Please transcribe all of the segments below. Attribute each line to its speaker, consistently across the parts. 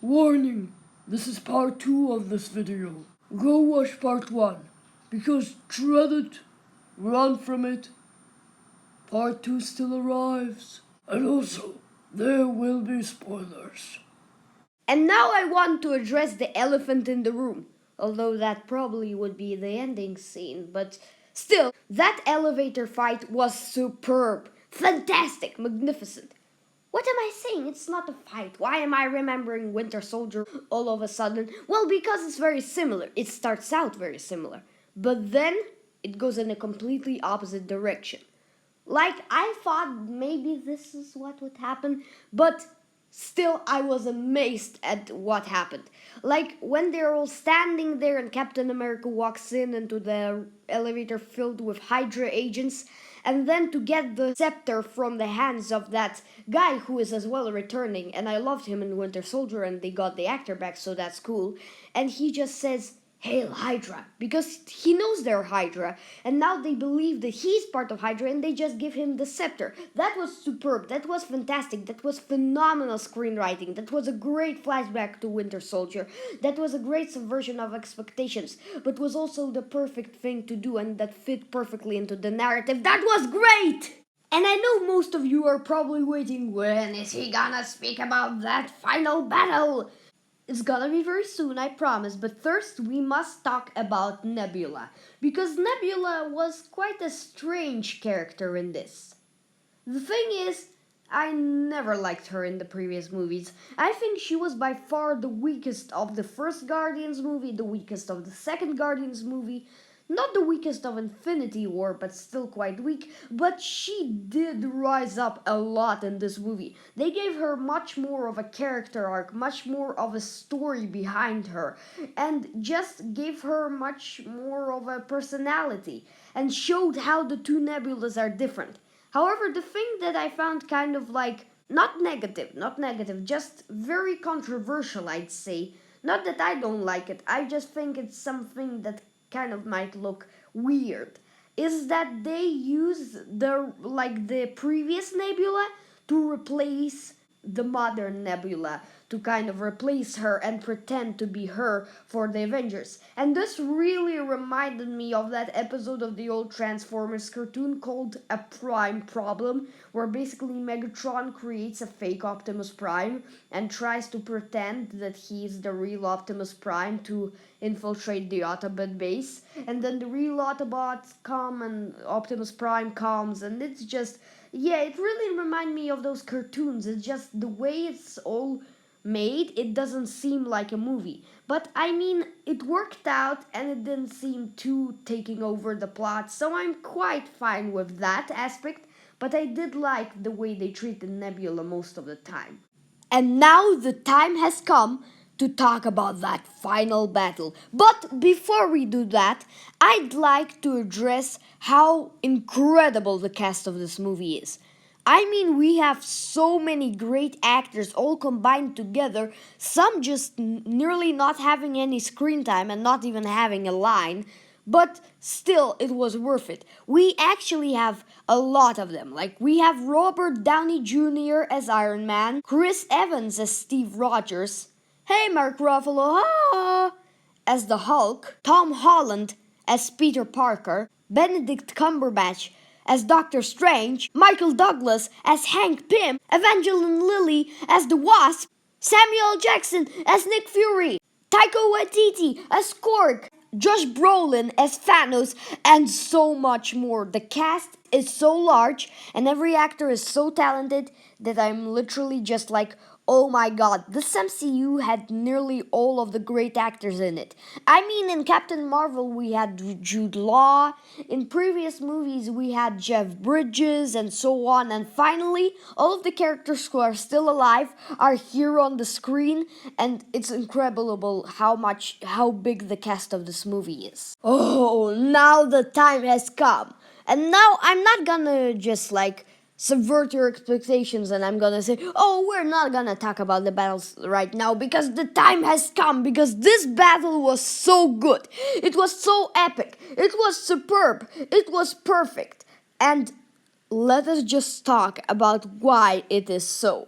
Speaker 1: Warning, this is part 2 of this video. Go watch part 1, because dread it, run from it, part 2 still arrives. And also, there will be spoilers.
Speaker 2: And now I want to address the elephant in the room, although that probably would be the ending scene, but still, that elevator fight was superb, fantastic, magnificent. What am I saying? It's not a fight. Why am I remembering Winter Soldier all of a sudden? Well, because it's very similar. It starts out very similar, but then it goes in a completely opposite direction. Like, I thought maybe this is what would happen, but still, I was amazed at what happened. Like, when they're all standing there and Captain America walks in into the elevator filled with Hydra agents, and then to get the scepter from the hands of that guy who is as well returning, and I loved him in Winter Soldier, and they got the actor back, so that's cool. And he just says, "Hail Hydra," because he knows they're Hydra, and now they believe that he's part of Hydra, and they just give him the scepter. That was superb, that was fantastic, that was phenomenal screenwriting, that was a great flashback to Winter Soldier, that was a great subversion of expectations, but was also the perfect thing to do, and that fit perfectly into the narrative. That was great! And I know most of you are probably waiting, when is he gonna speak about that final battle? It's gonna be very soon, I promise, but first we must talk about Nebula, because Nebula was quite a strange character in this. The thing is, I never liked her in the previous movies. I think she was by far the weakest of the first Guardians movie, the weakest of the second Guardians movie, not the weakest of Infinity War, but still quite weak, but she did rise up a lot in this movie. They gave her much more of a character arc, much more of a story behind her, and just gave her much more of a personality, and showed how the two Nebulas are different. However, the thing that I found kind of like, not negative, just very controversial, I'd say. Not that I don't like it, I just think it's something that kind of might look weird, is that they use the previous Nebula to replace the modern Nebula, to kind of replace her and pretend to be her for the Avengers. And this really reminded me of that episode of the old Transformers cartoon called A Prime Problem, where basically Megatron creates a fake Optimus Prime and tries to pretend that he's the real Optimus Prime to infiltrate the Autobot base. And then the real Autobots come and Optimus Prime comes, and it's just, yeah, it really reminded me of those cartoons. It's just the way it's all made, it doesn't seem like a movie. But I mean, it worked out and it didn't seem too taking over the plot, so I'm quite fine with that aspect. But I did like the way they treated Nebula most of the time. And now the time has come to talk about that final battle. But before we do that, I'd like to address how incredible the cast of this movie is. I mean, we have so many great actors all combined together, some just nearly not having any screen time and not even having a line. But still, it was worth it. We actually have a lot of them. Like, we have Robert Downey Jr. as Iron Man, Chris Evans as Steve Rogers, hey Mark Ruffalo, as the Hulk, Tom Holland as Peter Parker, Benedict Cumberbatch as Doctor Strange, Michael Douglas as Hank Pym, Evangeline Lilly as the Wasp, Samuel Jackson as Nick Fury, Taika Waititi as Korg, Josh Brolin as Thanos, and so much more. The cast is so large and every actor is so talented that I'm literally just like, oh my god, this MCU had nearly all of the great actors in it. I mean, in Captain Marvel we had Jude Law, in previous movies we had Jeff Bridges, and so on, and finally, all of the characters who are still alive are here on the screen, and it's incredible how big the cast of this movie is. Oh, now the time has come. And now I'm not gonna just like subvert your expectations and I'm gonna say, oh, we're not gonna talk about the battles right now because the time has come, because this battle was so good. It was so epic. It was superb. It was perfect. And let us just talk about why it is so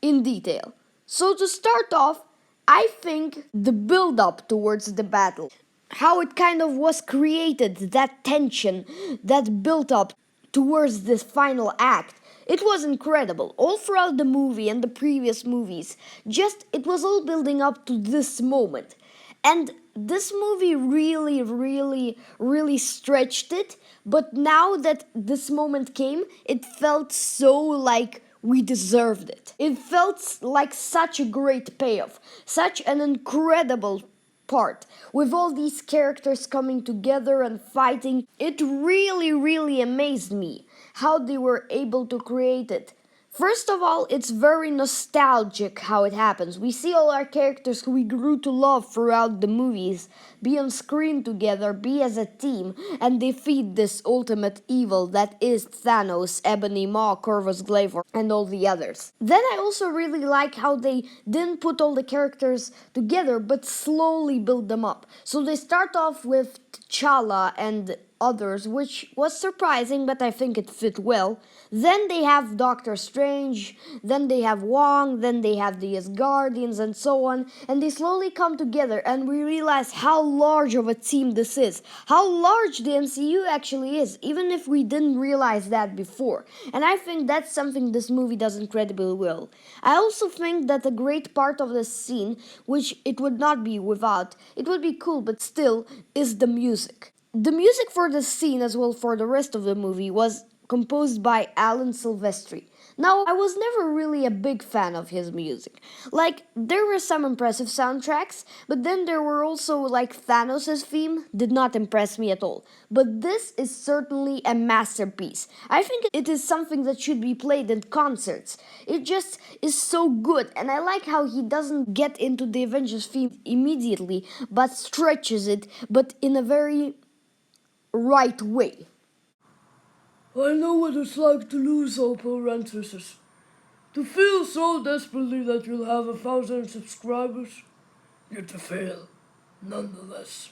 Speaker 2: in detail. So to start off, I think the build up towards the battle, how it kind of was created, that tension that built up towards this final act, it was incredible. All throughout the movie and the previous movies, just it was all building up to this moment. And this movie really stretched it, but now that this moment came, it felt so like we deserved it. It felt like such a great payoff, such an incredible part. With all these characters coming together and fighting, it really amazed me how they were able to create it. First of all, it's very nostalgic how it happens. We see all our characters who we grew to love throughout the movies be on screen together, be as a team, and defeat this ultimate evil that is Thanos, Ebony Maw, Corvus Glaive, and all the others. Then I also really like how they didn't put all the characters together but slowly build them up. So they start off with T'Challa and others, which was surprising, but I think it fit well. Then they have Doctor Strange, then they have Wong, then they have the Asgardians, and so on, and they slowly come together, and we realize how large of a team this is, how large the MCU actually is, even if we didn't realize that before. And I think that's something this movie does incredibly well. I also think that a great part of this scene, which it would not be without, it would be cool, but still, is the music. The music for this scene, as well for the rest of the movie, was composed by Alan Silvestri. Now, I was never really a big fan of his music. Like, there were some impressive soundtracks, but then there were also, like, Thanos' theme did not impress me at all. But this is certainly a masterpiece. I think it is something that should be played in concerts. It just is so good, and I like how he doesn't get into the Avengers theme immediately, but stretches it, but in a very right way.
Speaker 1: I know what it's like to lose all parentheses. To feel so desperately that you'll have 1,000 subscribers, yet to fail nonetheless.